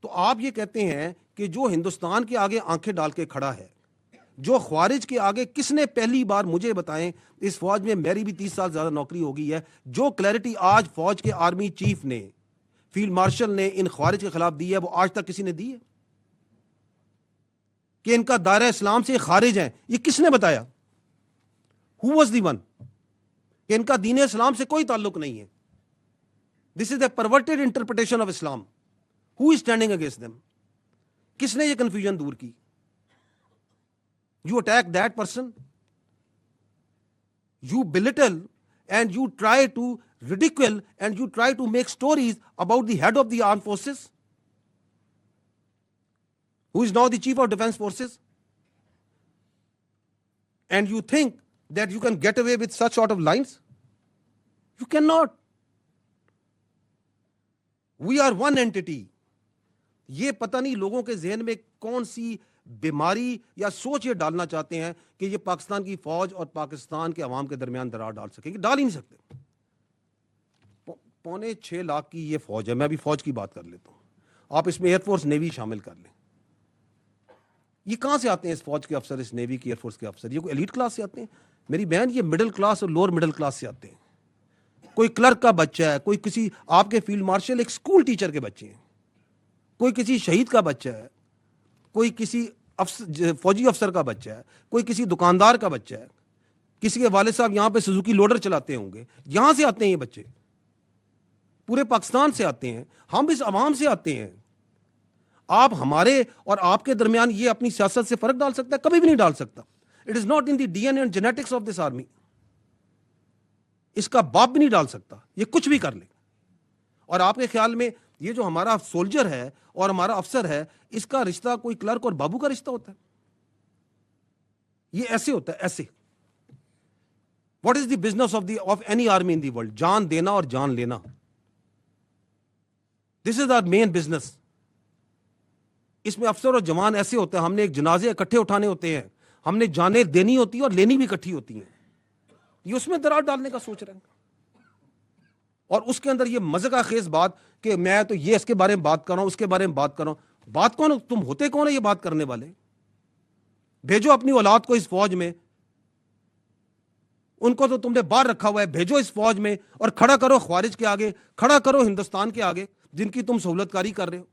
تو آپ یہ کہتے ہیں کہ جو ہندوستان کے آگے آنکھیں ڈال کے کھڑا ہے، جو خوارج کے آگے، کس نے پہلی بار مجھے بتائیں، اس فوج میں میری بھی 30 سال زیادہ نوکری ہو گئی ہے، جو کلیئرٹی آج فوج کے آرمی چیف نے، فیلڈ مارشل نے ان خوارج کے خلاف دی ہے، وہ آج تک کسی نے دی ہے؟ کہ ان کا دائرہ اسلام سے خارج ہیں، یہ کس نے بتایا؟ Who was the one? کہ ان کا دین اسلام سے کوئی تعلق نہیں ہے، this is a perverted interpretation of Islam, who is standing against them? کس نے یہ کنفیوژن دور کی؟ You attack that person, you belittle and you try to ridicule and you try to make stories about the head of the armed forces, who is now the chief of defense forces, and you think that you can get away with such sort of lines? You cannot. We are one entity. یہ پتہ نہیں لوگوں کے ذہن میں کون سی بیماری یا سوچ یہ ڈالنا چاہتے ہیں کہ یہ پاکستان کی فوج اور پاکستان کے عوام کے درمیان درار ڈال سکیں گے، ڈال ہی نہیں سکتے۔ 6.25 لاکھ کی یہ فوج ہے، میں ابھی فوج کی بات کر لیتا ہوں، آپ اس میں ایئر فورس نیوی شامل کر لیں۔ یہ کہاں سے آتے ہیں اس فوج کے افسر، اس نیوی کی، ایئر فورس کے افسر؟ یہ کوئی ایلیٹ کلاس سے آتے ہیں؟ میری بہن، یہ مڈل کلاس اور لوور مڈل کلاس سے آتے ہیں۔ کوئی کلرک کا بچہ ہے، کوئی کسی آپ کے فیلڈ مارشل ایک اسکول ٹیچر کے بچے ہیں، کوئی کسی شہید کا بچہ ہے، کوئی کسی فوجی افسر کا بچہ ہے، کوئی کسی دکاندار کا بچہ ہے، کسی کے والد صاحب یہاں پہ سوزوکی لوڈر چلاتے ہوں گے، یہاں سے آتے ہیں یہ بچے، پورے پاکستان سے آتے ہیں، ہم اس عوام سے آتے ہیں۔ آپ ہمارے اور آپ کے درمیان یہ اپنی سیاست سے فرق ڈال سکتا ہے؟ کبھی بھی نہیں ڈال سکتا۔ It is not in the D N A and genetics of this army. اس کا باپ بھی نہیں ڈال سکتا، یہ کچھ بھی کر لے۔ اور آپ کے خیال میں یہ جو ہمارا سولجر ہے اور ہمارا افسر ہے، اس کا رشتہ کوئی کلرک اور بابو کا رشتہ ہوتا ہے؟ یہ ایسے ہوتا ہے، ایسے۔ What is the business of any army in the world? جان دینا اور جان لینا، دس از آر مین بزنس۔ اس میں افسر اور جوان ایسے ہوتے ہیں، ہم نے ایک جنازے اکٹھے اٹھانے ہوتے ہیں، ہم نے جانیں دینی ہوتی ہیں اور لینی بھی اکٹھی ہوتی ہیں۔ یہ اس میں درار ڈالنے کا سوچ رہے ہیں، اور اس کے اندر یہ مزہ خیز بات کہ میں تو یہ اس کے بارے میں بات کر رہا ہوں، اس کے بارے میں بات کر رہا ہوں۔ بات کون؟ تم ہوتے کون ہے یہ بات کرنے والے؟ بھیجو اپنی اولاد کو اس فوج میں، ان کو تو تم نے باہر رکھا ہوا ہے، بھیجو اس فوج میں اور کھڑا کرو خوارج کے آگے، کھڑا کرو ہندوستان کے آگے جن کی تم سہولت کاری کر رہے ہو۔